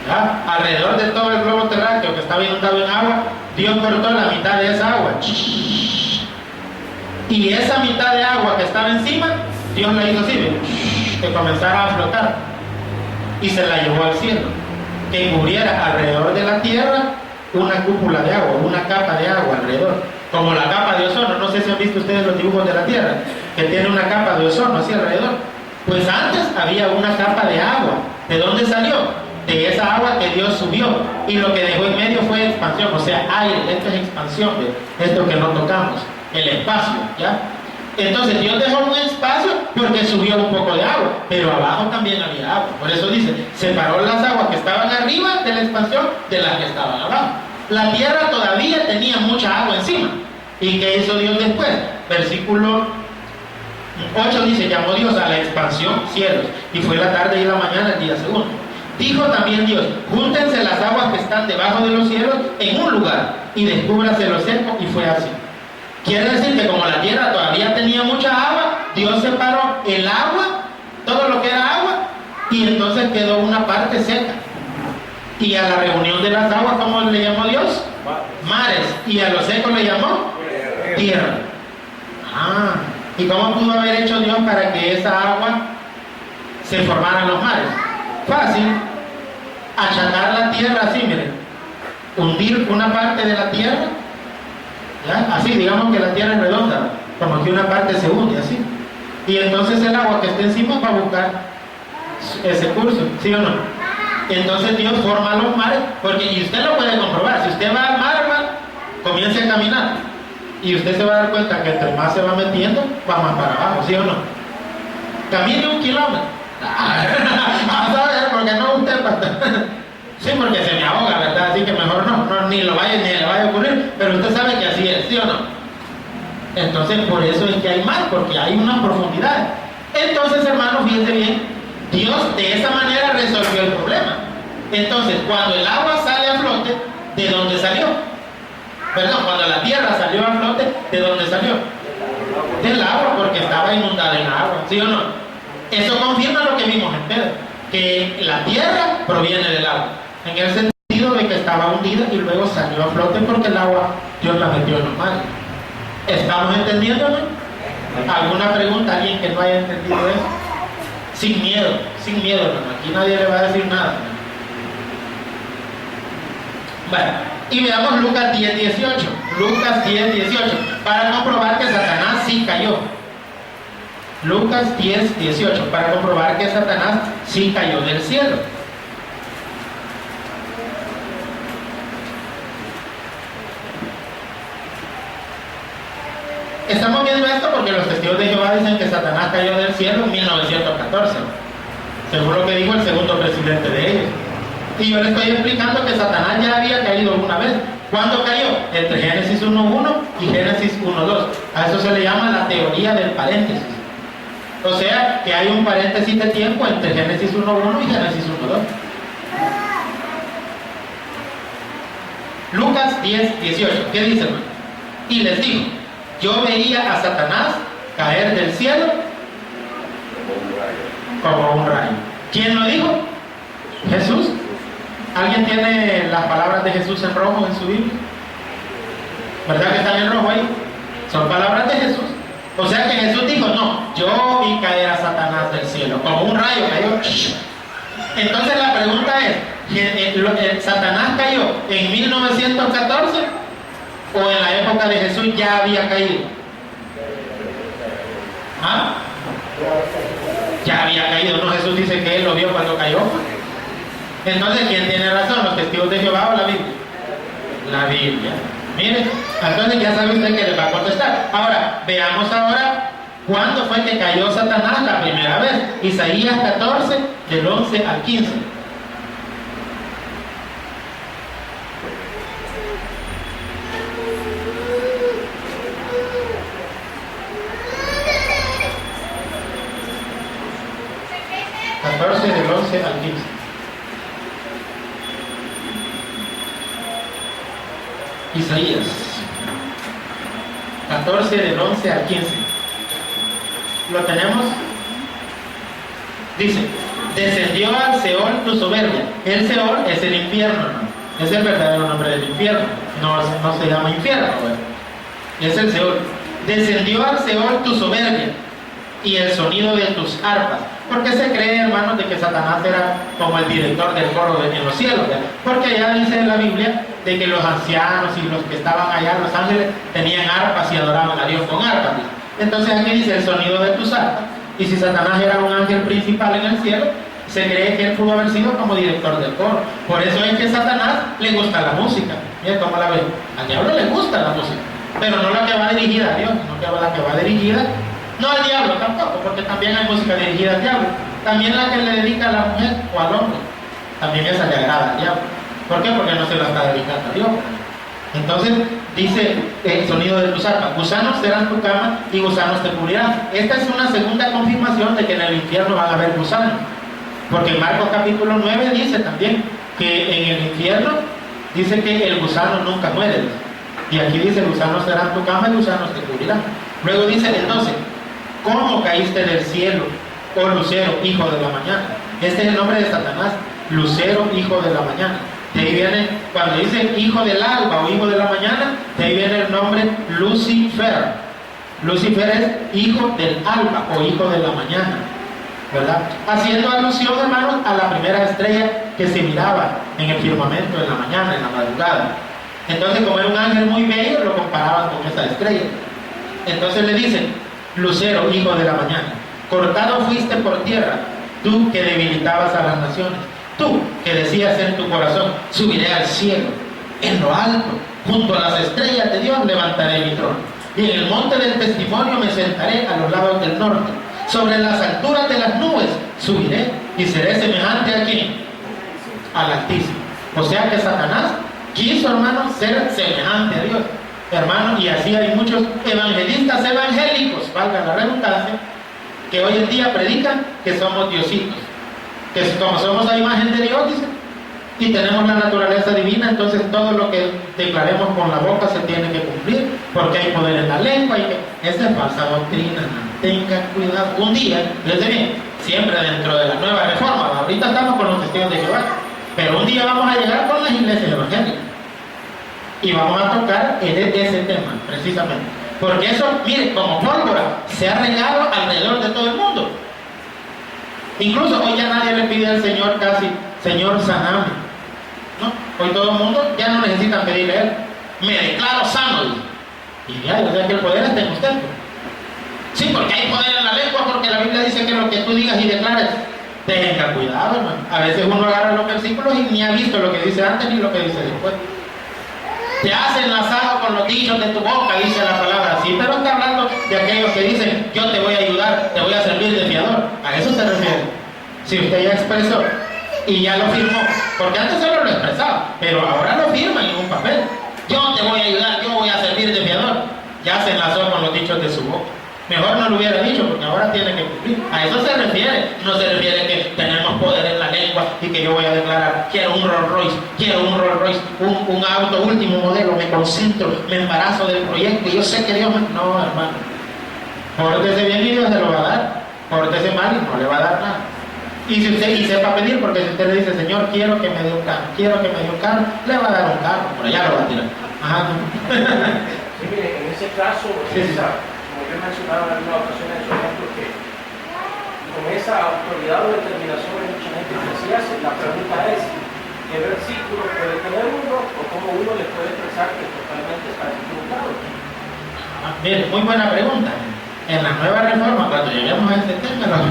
¿Ya? Alrededor de todo el globo terráqueo que estaba inundado en agua, Dios cortó la mitad de esa agua. Y esa mitad de agua que estaba encima, Dios la hizo así, ¿ven? Que comenzara a flotar. Y se la llevó al cielo. Que cubriera alrededor de la tierra una cúpula de agua, una capa de agua alrededor. Como la capa de ozono. No sé si han visto ustedes los dibujos de la tierra, que tiene una capa de ozono así alrededor. Pues antes había una capa de agua. ¿De dónde salió? De esa agua que Dios subió. Y lo que dejó en medio fue expansión, o sea, aire. Esto es expansión, esto que no tocamos, el espacio, ¿ya? Entonces Dios dejó un espacio porque subió un poco de agua, pero abajo también había agua. Por eso dice, separó las aguas que estaban arriba de la expansión de las que estaban abajo. La tierra todavía tenía mucha agua encima. ¿Y qué hizo Dios después? Versículo 8 dice, llamó Dios a la expansión cielos, y fue la tarde y la mañana el día segundo. Dijo también Dios, júntense las aguas que están debajo de los cielos en un lugar, y descúbrase lo seco, y fue así. Quiere decir que como la tierra todavía tenía mucha agua, Dios separó el agua, todo lo que era agua, y entonces quedó una parte seca. Y a la reunión de las aguas, ¿cómo le llamó Dios? Mares. Y a lo seco le llamó tierra. ¿Y cómo pudo haber hecho Dios para que esa agua se formaran los mares? Fácil. Achacar la tierra así, miren. Hundir una parte de la tierra, ¿ya? Así, digamos que la tierra es redonda, como que una parte se hunde así. Y entonces el agua que esté encima va a buscar ese curso, ¿sí o no? Entonces Dios forma los mares, porque, y usted lo puede comprobar, si usted va al mar, hermano, comience a caminar, y usted se va a dar cuenta que entre más se va metiendo, va más para abajo, ¿sí o no? Camine 1 kilómetro. Vamos a ver, porque no usted, sí, porque se me ahoga, ¿verdad? Así que mejor no, ni le vaya a ocurrir, pero usted sabe que así es, ¿sí o no? Entonces, por eso es que hay mar, porque hay una profundidad. Entonces, hermanos, fíjense bien, Dios de esa manera resolvió el problema. Entonces, cuando el agua sale a flote, ¿de dónde salió? Perdón, cuando la tierra salió a flote, ¿de dónde salió? Del agua, porque estaba inundada en agua, ¿sí o no? Eso confirma lo que vimos en Pedro, que la tierra proviene del agua, en el sentido de que estaba hundida y luego salió a flote porque el agua Dios la metió en los mares. ¿Estamos entendiéndolo? ¿Alguna pregunta a alguien que no haya entendido eso? Sin miedo, hermano. Aquí nadie le va a decir nada. Bueno, y veamos Lucas 10:18. Lucas 10:18. Para comprobar que Satanás sí cayó. Lucas 10:18. Para comprobar que Satanás sí cayó del cielo. Estamos viendo esto porque los testigos de Jehová dicen que Satanás cayó del cielo en 1914, según lo que dijo el segundo presidente de ellos. Y yo les estoy explicando que Satanás ya había caído una vez. ¿Cuándo cayó? Entre Génesis 1:1 y Génesis 1:2. A eso se le llama la teoría del paréntesis. O sea, que hay un paréntesis de tiempo entre Génesis 1:1 y Génesis 1:2. Lucas 10:18. ¿Qué dice, hermano? Y les dijo: yo veía a Satanás caer del cielo como un rayo. ¿Quién lo dijo? Jesús. ¿Alguien tiene las palabras de Jesús en rojo en su Biblia? ¿Verdad que están en rojo ahí? Son palabras de Jesús. O sea que Jesús dijo: no, yo vi caer a Satanás del cielo como un rayo cayó. Entonces la pregunta es: ¿Satanás cayó en 1914 o en la época de Jesús ya había caído? ¿Ah? Ya había caído. No, Jesús dice que él lo vio cuando cayó. Entonces, ¿quién tiene razón? ¿Los testigos de Jehová o la Biblia? La Biblia. Miren, entonces ya sabe usted que le va a contestar. Ahora, veamos ahora cuándo fue que cayó Satanás la primera vez. Isaías 14, del 11 al 15. Del 11 al 15. Isaías 14 del 11 al 15. ¿Lo tenemos? Dice: descendió al Seol tu soberbia. El Seol es el infierno, ¿no? Es el verdadero nombre del infierno. No se llama infierno, ¿no? Es el Seol. Descendió al Seol tu soberbia y el sonido de tus arpas. ¿Por qué se cree, hermanos, de que Satanás era como el director del coro en los cielos? ¿Verdad? Porque allá dice en la Biblia de que los ancianos y los que estaban allá, los ángeles, tenían arpas y adoraban a Dios con arpas. Entonces aquí dice el sonido de tus arpas. Y si Satanás era un ángel principal en el cielo, se cree que él pudo haber sido como director del coro. Por eso es que a Satanás le gusta la música. Mira cómo la ve. Al diablo le gusta la música, pero no la que va dirigida a Dios, sino que la que va dirigida no al diablo tampoco, porque también hay música dirigida al diablo. También la que le dedica a la mujer o al hombre, también esa le agrada al diablo. ¿Por qué? Porque no se la está dedicando a Dios. Entonces dice el sonido de tus arpas: gusanos serán tu cama y gusanos te cubrirán. Esta es una segunda confirmación de que en el infierno van a haber gusanos, porque en Marcos capítulo 9 dice también que en el infierno dice que el gusano nunca muere, y aquí dice: gusanos serán tu cama y gusanos te cubrirán. Luego dice el 12: ¿cómo caíste del cielo, oh Lucero, hijo de la mañana? Este es el nombre de Satanás, Lucero, hijo de la mañana. De ahí viene, cuando dice hijo del alba o hijo de la mañana, de ahí viene el nombre Lucifer. Lucifer es hijo del alba o hijo de la mañana, ¿verdad? Haciendo alusión, hermanos, a la primera estrella que se miraba en el firmamento en la mañana, en la madrugada. Entonces, como era un ángel muy bello, lo comparaban con esa estrella. Entonces le dicen: Lucero, hijo de la mañana, cortado fuiste por tierra, tú que debilitabas a las naciones. Tú que decías en tu corazón: subiré al cielo, en lo alto, junto a las estrellas de Dios levantaré mi trono, y en el monte del testimonio me sentaré a los lados del norte. Sobre las alturas de las nubes subiré y seré semejante a ¿quién? Al Altísimo. O sea que Satanás quiso, hermano, ser semejante a Dios, hermano, y así hay muchos evangelistas evangélicos, valga la redundancia, que hoy en día predican que somos diositos, que como somos a imagen de Dios, dicen, y tenemos la naturaleza divina, entonces todo lo que declaremos con la boca se tiene que cumplir, porque hay poder en la lengua, y que esa es falsa doctrina. Tenga cuidado. Un día, desde bien, siempre dentro de la nueva reforma, ahorita estamos con los testigos de Jehová, pero un día vamos a llegar con las iglesias evangélicas y vamos a tocar ese tema precisamente, porque eso, mire, como pólvora se ha regado alrededor de todo el mundo. Incluso hoy ya nadie le pide al Señor casi: Señor, saname, ¿no? Hoy todo el mundo ya no necesita pedirle a él. Me declaro sano, dice. Y ya, o sea que el poder está en usted. Sí, porque hay poder en la lengua, porque la Biblia dice que lo que tú digas y declares, tenga cuidado, hermano. A veces uno agarra los versículos y ni ha visto lo que dice antes ni lo que dice después. Te has enlazado con los dichos de tu boca, dice la palabra. Sí, pero está hablando de aquellos que dicen, yo te voy a ayudar, te voy a servir de fiador. A eso se refiere. Si usted ya expresó y ya lo firmó, porque antes solo lo expresaba, pero ahora lo firma en un papel. Yo te voy a ayudar, yo voy a servir de fiador. Ya se enlazó con los dichos de su boca. Mejor no lo hubiera dicho, porque ahora tiene que cumplir. A eso se refiere. No se refiere que tenemos poder en la lengua y que yo voy a declarar, quiero un Rolls Royce, un auto último modelo, me concentro, me embarazo del proyecto y yo sé que Dios me... No, hermano. Pórtese bien y Dios se lo va a dar. Pórtese mal y no le va a dar nada. Y si usted sepa pedir, porque si usted le dice, Señor, quiero que me dé un carro, le va a dar un carro, pero ya lo va a tirar. Ajá. Sí, mire, en ese caso, Sí. como yo mencionaba en alguna ocasión en su ejemplo, que con esa autoridad o determinación hay mucha gente que se hace. La pregunta es, ¿qué versículo puede tener uno o cómo uno le puede expresar que totalmente está equivocado? Mire, muy buena pregunta. En la nueva reforma, cuando lleguemos a este tema, ¿no?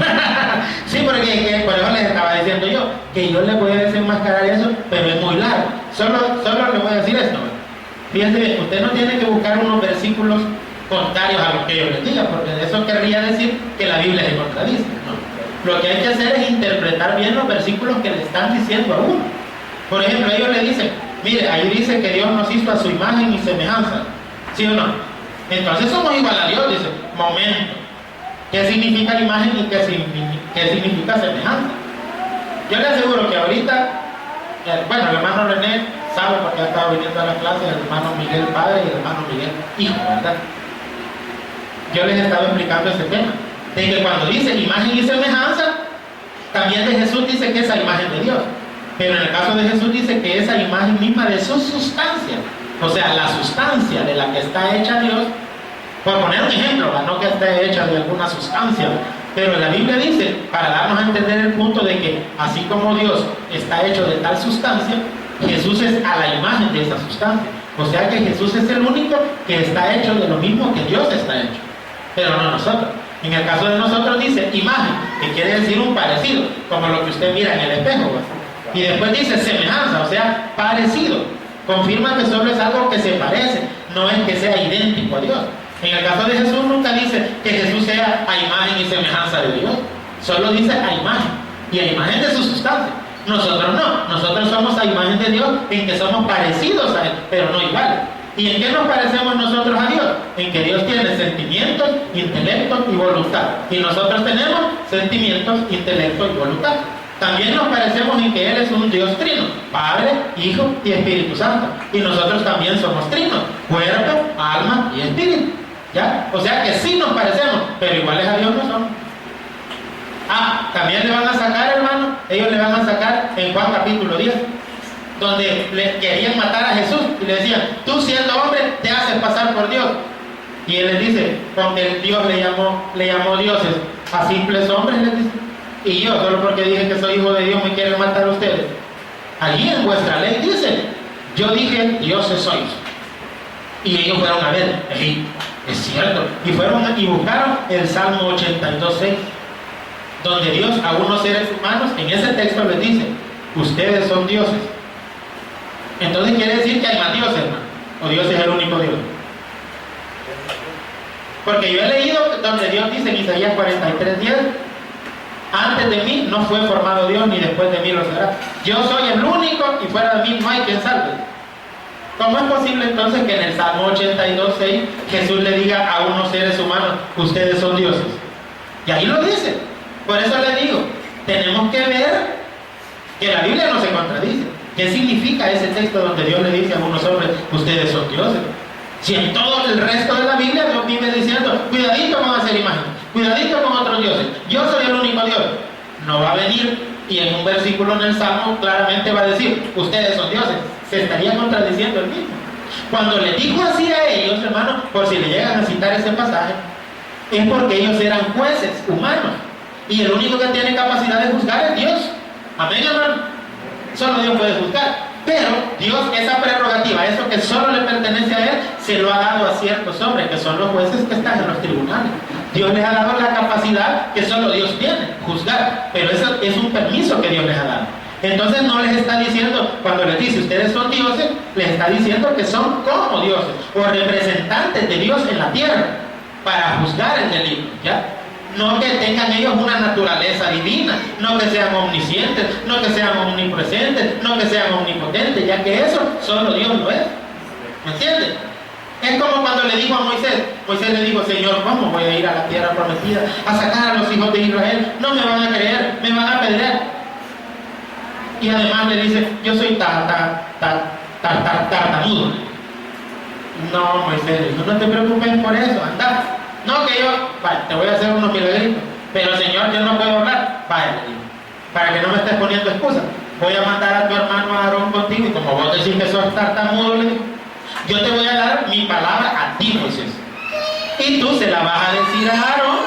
Sí, porque por eso les estaba diciendo yo, que yo le voy a desenmascarar eso, pero es muy largo. Solo le voy a decir esto. Fíjense, usted no tiene que buscar unos versículos contrarios a lo que yo les diga, porque eso querría decir que la Biblia se contradice, ¿no? Lo que hay que hacer es interpretar bien los versículos que le están diciendo a uno. Por ejemplo, ellos le dicen, mire, ahí dice que Dios nos hizo a su imagen y semejanza, ¿sí o no? Entonces somos igual a Dios, dice. Momento. ¿Qué significa imagen y qué significa semejanza? Yo le aseguro que ahorita, bueno, el hermano René sabe porque ha estado viniendo a la clase, el hermano Miguel padre y el hermano Miguel hijo, ¿verdad? Yo les he estado explicando ese tema, de que cuando dice imagen y semejanza, también de Jesús dice que es la imagen de Dios, pero en el caso de Jesús dice que es la imagen misma de su sustancia, o sea, la sustancia de la que está hecha Dios, por poner un ejemplo, no que esté hecha de alguna sustancia, pero la Biblia dice, para darnos a entender el punto de que así como Dios está hecho de tal sustancia, Jesús es a la imagen de esa sustancia, o sea que Jesús es el único que está hecho de lo mismo que Dios está hecho, pero no nosotros. En el caso de nosotros dice imagen, que quiere decir un parecido, como lo que usted mira en el espejo, y después dice semejanza, o sea, parecido. Confirma que solo es algo que se parece, no es que sea idéntico a Dios. En el caso de Jesús nunca dice que Jesús sea a imagen y semejanza de Dios, solo dice a imagen, y a imagen de su sustancia. Nosotros no, nosotros somos a imagen de Dios en que somos parecidos a Él, pero no iguales. ¿Y en qué nos parecemos nosotros a Dios? En que Dios tiene sentimientos, intelecto y voluntad, y nosotros tenemos sentimientos, intelecto y voluntad. También nos parecemos en que Él es un Dios trino, Padre, Hijo y Espíritu Santo. Y nosotros también somos trinos, cuerpo, alma y espíritu. ¿Ya? O sea que sí nos parecemos, pero iguales a Dios no somos. También le van a sacar, hermano, ellos le van a sacar en Juan capítulo 10, donde le querían matar a Jesús y le decían, tú siendo hombre te haces pasar por Dios. Y Él les dice, porque Dios le llamó dioses a simples hombres, les dice. Y yo, solo porque dije que soy hijo de Dios, me quieren matar a ustedes. Allí en vuestra ley dice, yo dije, dioses sois. Y ellos fueron a ver, es cierto. Y fueron y buscaron el Salmo 82:6, donde Dios a unos seres humanos, en ese texto les dice, ustedes son dioses. Entonces quiere decir que hay más dioses, hermano. O Dios es el único Dios. Porque yo he leído donde Dios dice en Isaías 43:10, antes de mí no fue formado Dios, ni después de mí lo será. Yo soy el único y fuera de mí no hay quien salve. ¿Cómo es posible entonces que en el Salmo 82:6 Jesús le diga a unos seres humanos, ustedes son dioses? Y ahí lo dice. Por eso le digo, tenemos que ver que la Biblia no se contradice. ¿Qué significa ese texto donde Dios le dice a unos hombres, ustedes son dioses? Si en todo el resto de la Biblia Dios vive diciendo, cuidadito con hacer imágenes, cuidadito con otros dioses, yo soy el único Dios. No va a venir y en un versículo en el Salmo claramente va a decir, ustedes son dioses. Se estaría contradiciendo el mismo. Cuando le dijo así a ellos, hermano, por si le llegan a citar ese pasaje, es porque ellos eran jueces humanos y el único que tiene capacidad de juzgar es Dios. Amén, hermano. Solo Dios puede juzgar. Pero Dios, esa prerrogativa, eso que solo le pertenece a Él, se lo ha dado a ciertos hombres, que son los jueces que están en los tribunales. Dios les ha dado la capacidad que solo Dios tiene, juzgar, pero eso es un permiso que Dios les ha dado. Entonces no les está diciendo, cuando les dice ustedes son dioses, les está diciendo que son como dioses, o representantes de Dios en la tierra, para juzgar el delito, ¿ya? No que tengan ellos una naturaleza divina, no que sean omniscientes, no que sean omnipresentes, no que sean omnipotentes, ya que eso solo Dios lo es. ¿Me entiendes? Es como cuando le dijo a Moisés le dijo, Señor, ¿cómo voy a ir a la tierra prometida a sacar a los hijos de Israel? No me van a creer, me van a apedrear. Y además le dice, yo soy tartamudo. No, Moisés, no te preocupes por eso, anda. No, que yo, vaya, te voy a hacer unos milagritos, pero Señor, yo no puedo hablar. Vaya, le digo, para que no me estés poniendo excusas, voy a mandar a tu hermano Aarón contigo, y como vos decís que sos tartamudo, le digo, yo te voy a dar mi palabra a ti, Moisés, y tú se la vas a decir a Aarón,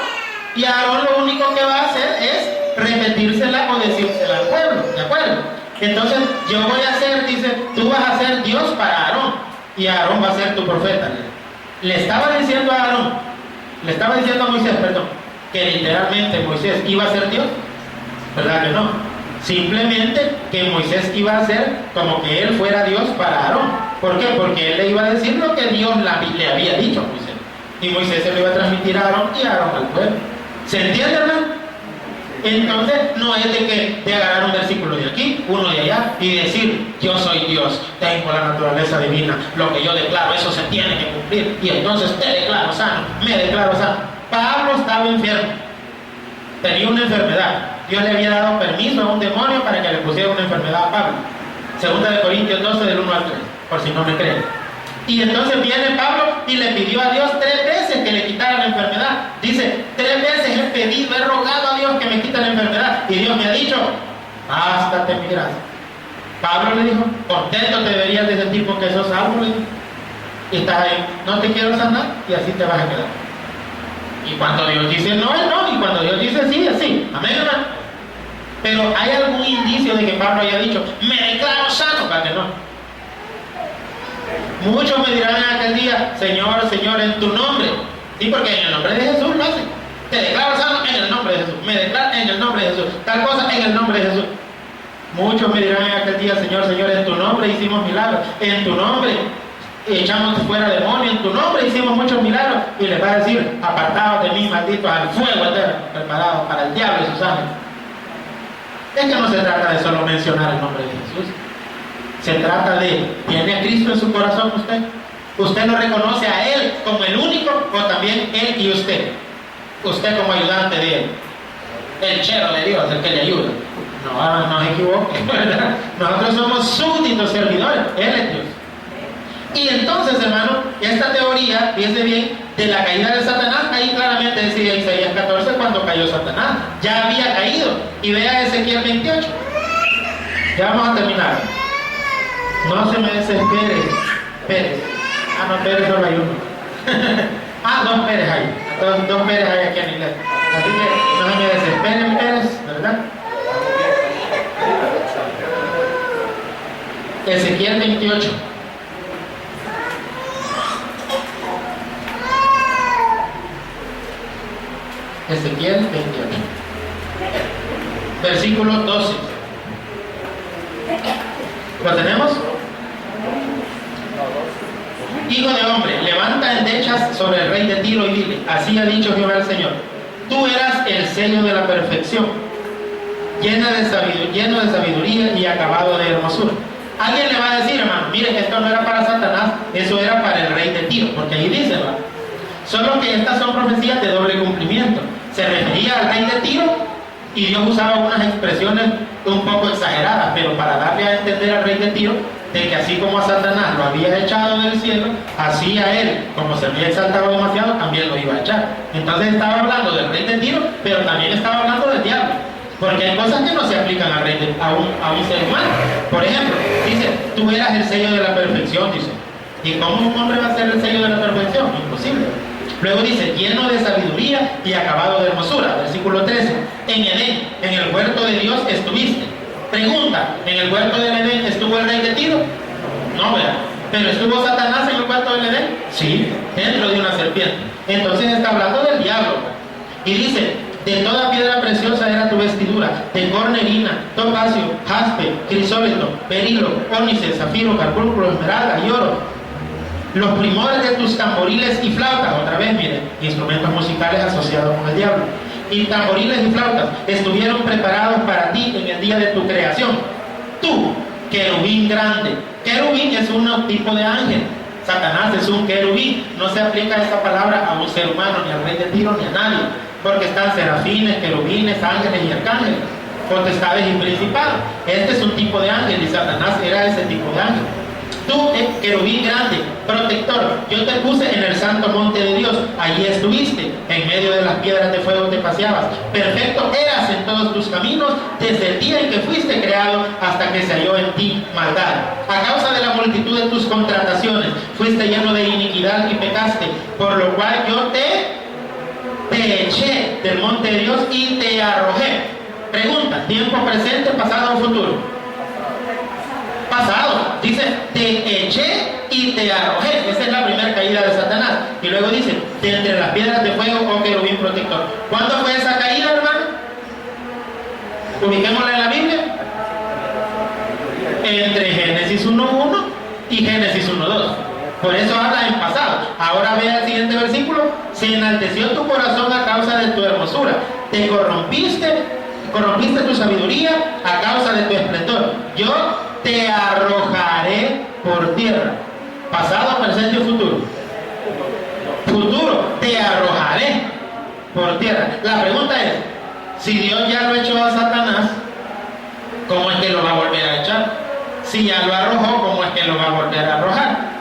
y Aarón lo único que va a hacer es repetírsela o decírsela al pueblo, ¿de acuerdo? Entonces, yo voy a hacer, dice, tú vas a ser Dios para Aarón, y Aarón va a ser tu profeta. Le estaba diciendo a Aarón, le estaba diciendo a Moisés, perdón, que literalmente Moisés iba a ser Dios, ¿verdad que no? Simplemente que Moisés iba a ser como que él fuera Dios para Aarón. ¿Por qué? Porque él le iba a decir lo que Dios le había dicho a Moisés. Y Moisés se lo iba a transmitir a Aarón y Aarón al pueblo. ¿Se entiende, hermano? Entonces no es de agarrar un versículo de aquí, uno de allá y decir, yo soy Dios, tengo la naturaleza divina, lo que yo declaro, eso se tiene que cumplir, y entonces te declaro sano, me declaro sano. Pablo estaba enfermo, tenía una enfermedad, Dios le había dado permiso a un demonio para que le pusiera una enfermedad a Pablo. 2 Corintios 12 del 1 al 3, por si no me creen. Y entonces viene Pablo y le pidió a Dios 3 veces que le quitara la enfermedad. Dice, 3 veces he pedido, he rogado a Dios que me quite la enfermedad. Y Dios me ha dicho, bástate mi gracia. Pablo le dijo, contento te deberías de sentir porque sos salvo. Y estás ahí, no te quiero sanar, y así te vas a quedar. Y cuando Dios dice no, es no. Y cuando Dios dice sí, es sí. Amén, hermano. Pero ¿hay algún indicio de que Pablo haya dicho, me declaro sano? Para que no. Muchos me dirán en aquel día, Señor, Señor, en tu nombre. Sí, porque en el nombre de Jesús lo hacen. Te declaro sano en el nombre de Jesús. Me declaro en el nombre de Jesús. Tal cosa en el nombre de Jesús. Muchos me dirán en aquel día, Señor, Señor, en tu nombre hicimos milagros. En tu nombre echamos fuera demonios. En tu nombre hicimos muchos milagros. Y les va a decir, apartados de mí, malditos, al fuego eterno, preparado para el diablo y sus ángeles. Es que no se trata de solo mencionar el nombre de Jesús. Se trata de, ¿tiene a Cristo en su corazón usted? ¿Usted lo reconoce a Él como el único o también Él y usted? Usted como ayudante de Él. El chero de Dios, el que le ayuda. No se equivoque, ¿verdad? Nosotros somos súbditos servidores, Él es Dios. Y entonces, hermano, esta teoría, fíjense bien, de la caída de Satanás, ahí claramente decía Isaías 14 cuando cayó Satanás. Ya había caído. Y vea Ezequiel 28. Ya vamos a terminar. No se me desespere, Pérez. Ah, no, Pérez solo hay uno. 2 Pérez hay. Dos Pérez hay aquí en la iglesia. Así que no se me desesperen, Pérez, ¿verdad? Ezequiel 28. Ezequiel 28. Versículo 12. ¿Lo tenemos? Hijo de hombre, levanta endechas sobre el rey de Tiro y dile, así ha dicho Jehová el Señor, tú eras el sello de la perfección, lleno de sabiduría y acabado de hermosura. Alguien le va a decir, hermano, miren que esto no era para Satanás, eso era para el rey de Tiro, porque ahí dice, ¿verdad? Solo que estas son profecías de doble cumplimiento. Se refería al rey de Tiro y Dios usaba unas expresiones un poco exageradas, pero para darle a entender al rey de Tiro de que así como a Satanás lo había echado del cielo, así a él, como se había exaltado demasiado, también lo iba a echar. Entonces estaba hablando del rey de Tiro, pero también estaba hablando del diablo, porque hay cosas que no se aplican al rey a un ser humano. Por ejemplo, dice, tú eras el sello de la perfección, dice. ¿Y cómo un hombre va a ser el sello de la perfección? Imposible. Luego dice, lleno de sabiduría y acabado de hermosura. Versículo 13. En Edén, en el huerto de Dios estuviste. Pregunta, ¿en el huerto del Edén estuvo el rey de Tiro? No, ¿verdad? ¿Pero estuvo Satanás en el huerto del Edén? Sí, dentro de una serpiente. Entonces está hablando del diablo. Y dice, de toda piedra preciosa era tu vestidura, de cornerina, topacio, jaspe, crisólito, berilo, ónice, zafiro, carbúnculo, esmeralda y oro. Los primores de tus tamboriles y flautas, otra vez, miren, instrumentos musicales asociados con el diablo. Y tamboriles y flautas estuvieron preparados para ti en el día de tu creación. Tú, querubín grande. Querubín es un tipo de ángel. Satanás es un querubín. No se aplica esta palabra a un ser humano, ni al rey de Tiro, ni a nadie. Porque están serafines, querubines, ángeles y arcángeles, potestades y principados. Este es un tipo de ángel y Satanás era ese tipo de ángel. Tú, querubín grande, protector, yo te puse en el santo monte de Dios, allí estuviste, en medio de las piedras de fuego te paseabas, perfecto eras en todos tus caminos, desde el día en que fuiste creado hasta que se halló en ti maldad. A causa de la multitud de tus contrataciones, fuiste lleno de iniquidad y pecaste, por lo cual yo te eché del monte de Dios y te arrojé. Pregunta, ¿tiempo presente, pasado o futuro? Pasado, dice, te eché y te arrojé. Esa es la primera caída de Satanás. Y luego dice, de entre las piedras de fuego, oh querubín protector. ¿Cuándo fue esa caída, hermano? Ubiquémosla en la Biblia. Entre Génesis 1:1 y Génesis 1:2. Por eso habla en pasado. Ahora vea el siguiente versículo. Se enalteció tu corazón a causa de tu hermosura. Te corrompiste tu sabiduría a causa de tu esplendor. Yo te arrojaré por tierra. Pasado, presente o futuro. Futuro, te arrojaré por tierra. La pregunta es, si Dios ya lo echó a Satanás, ¿cómo es que lo va a volver a echar? Si ya lo arrojó, ¿cómo es que lo va a volver a arrojar?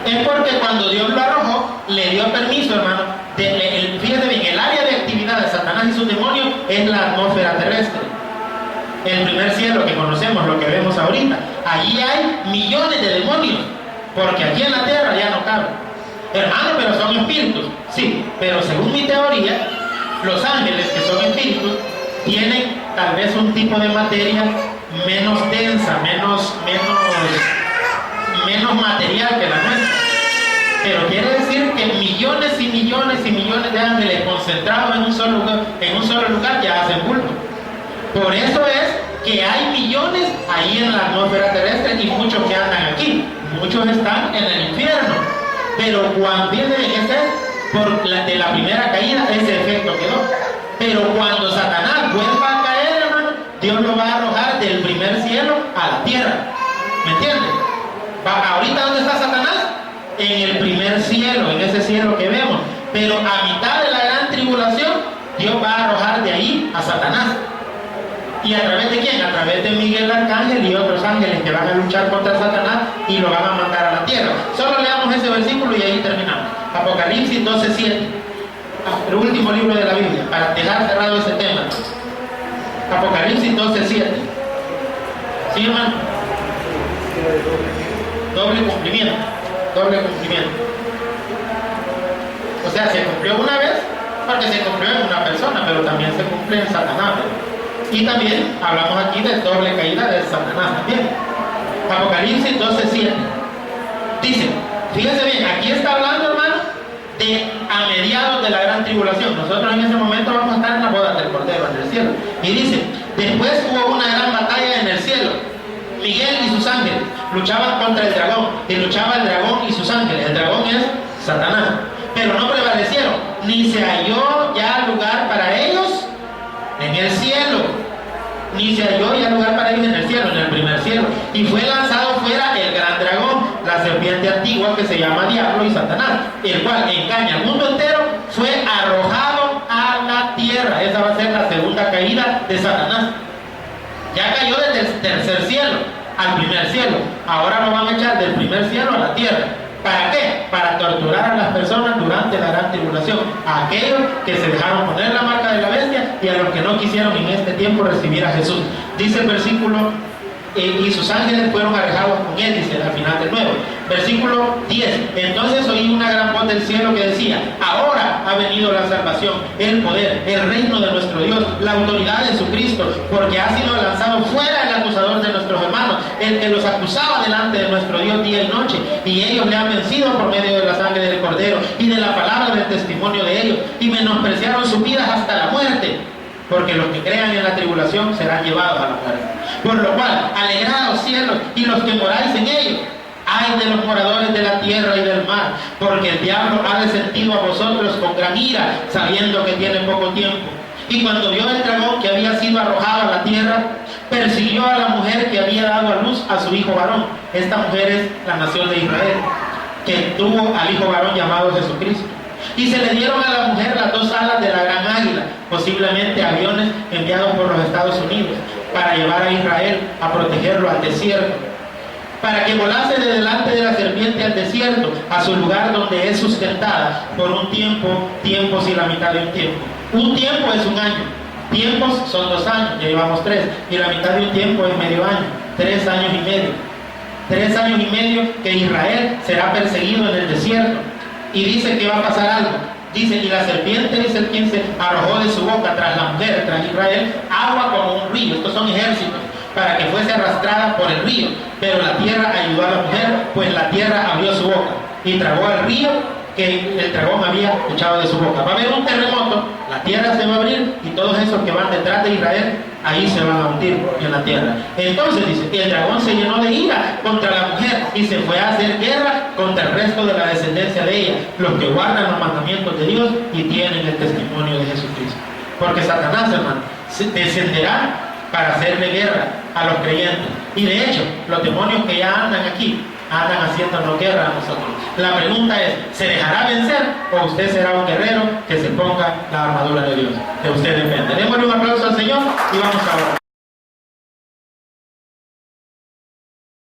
Es porque cuando Dios lo arrojó, le dio permiso, hermano. Fíjate bien, el área de actividad de Satanás y sus demonios es la atmósfera terrestre. El primer cielo que conocemos, lo que vemos ahorita. Allí hay millones de demonios, porque aquí en la tierra ya no caben. Hermano, pero son espíritus. Sí, pero según mi teoría, los ángeles, que son espíritus, tienen tal vez un tipo de materia menos densa, menos material que la nuestra. Pero quiere decir que millones y millones y millones de ángeles concentrados en un solo lugar ya hacen bulto. Por eso es que hay millones ahí en la atmósfera terrestre y muchos que andan aquí. Muchos están en el infierno. Pero cuando viene de la primera caída, ese efecto quedó. Pero cuando Satanás vuelva a caer, hermano, Dios lo va a arrojar del primer cielo a la tierra. ¿Me entiendes? Ahorita, ¿dónde está Satanás? En el primer cielo, en ese cielo que vemos. Pero a mitad de la gran tribulación, Dios va a arrojar de ahí a Satanás. ¿Y a través de quién? A través de Miguel Arcángel y otros ángeles que van a luchar contra Satanás y lo van a mandar a la tierra. Solo leamos ese versículo y ahí terminamos. Apocalipsis 12:7. El último libro de la Biblia, para dejar cerrado ese tema. Apocalipsis 12:7. ¿Sí, hermano? Doble cumplimiento. O sea, se cumplió una vez porque se cumplió en una persona, pero también se cumple en Satanás. Y también hablamos aquí de doble caída de Satanás también. Apocalipsis 12:7. Dice, fíjense bien, aquí está hablando, hermano, de a mediados de la gran tribulación. Nosotros en ese momento vamos a estar en la boda del Cordero en el cielo. Y dice, después hubo una gran batalla en el cielo. Miguel y sus ángeles luchaban contra el dragón, y luchaba el dragón y sus ángeles. El dragón es Satanás. Pero no prevalecieron, ni se halló ya lugar para ellos en el cielo. Ni se halló ya lugar para ellos en el cielo, en el primer cielo. Y fue lanzado fuera el gran dragón, la serpiente antigua que se llama Diablo y Satanás, el cual engaña al mundo entero, fue arrojado a la tierra. Esa va a ser la segunda caída de Satanás. Ya cayó desde el tercer cielo al primer cielo. Ahora lo van a echar del primer cielo a la tierra. ¿Para qué? Para torturar a las personas durante la gran tribulación. A aquellos que se dejaron poner la marca de la bestia y a los que no quisieron en este tiempo recibir a Jesús. Dice el versículo, y sus ángeles fueron arrojados con él, dice al final del 9. Versículo 10. Entonces oí una gran voz voz del cielo que decía: ahora ha venido la salvación, el poder, el reino de nuestro Dios, la autoridad de Jesucristo, porque ha sido lanzado fuera el acusador de nuestros hermanos, el que los acusaba delante de nuestro Dios día y noche, y ellos le han vencido por medio de la sangre del Cordero y de la palabra del testimonio de ellos, y menospreciaron sus vidas hasta la muerte, porque los que crean en la tribulación serán llevados a la muerte. Por lo cual, alegraos cielos y los que moráis en ellos. Ay de los moradores de la tierra y del mar, porque el diablo ha descendido a vosotros con gran ira, sabiendo que tiene poco tiempo. Y cuando vio el dragón que había sido arrojado a la tierra, persiguió a la mujer que había dado a luz a su hijo varón. Esta mujer es la nación de Israel, que tuvo al hijo varón llamado Jesucristo. Y se le dieron a la mujer las dos alas de la gran águila, posiblemente aviones enviados por los Estados Unidos, para llevar a Israel a protegerlo al desierto, para que volase de delante de la serpiente al desierto, a su lugar donde es sustentada por un tiempo, tiempos y la mitad de un tiempo. Un tiempo es un año, tiempos son 2 años, ya llevamos 3, y la mitad de un tiempo es medio año, 3 años y medio. 3 años y medio que Israel será perseguido en el desierto. Y dice que va a pasar algo. Dice: y la serpiente, dice el 15, arrojó de su boca tras la mujer, tras Israel, agua como un río. Estos son ejércitos, para que fuese arrastrada por el río. Pero la tierra ayudó a la mujer, pues la tierra abrió su boca y tragó al río que el dragón había echado de su boca. Va a haber un terremoto, la tierra se va a abrir y todos esos que van detrás de Israel, ahí se van a hundir en la tierra. Entonces dice: y el dragón se llenó de ira contra la mujer y se fue a hacer guerra contra el resto de la descendencia de ella, los que guardan los mandamientos de Dios y tienen el testimonio de Jesucristo. Porque Satanás, hermano, descenderá para hacerle guerra a los creyentes. Y de hecho, los demonios que ya andan aquí, andan haciéndonos guerra a nosotros. La pregunta es: ¿se dejará vencer o usted será un guerrero que se ponga la armadura de Dios? De usted depende. Démosle un aplauso al Señor y vamos a orar.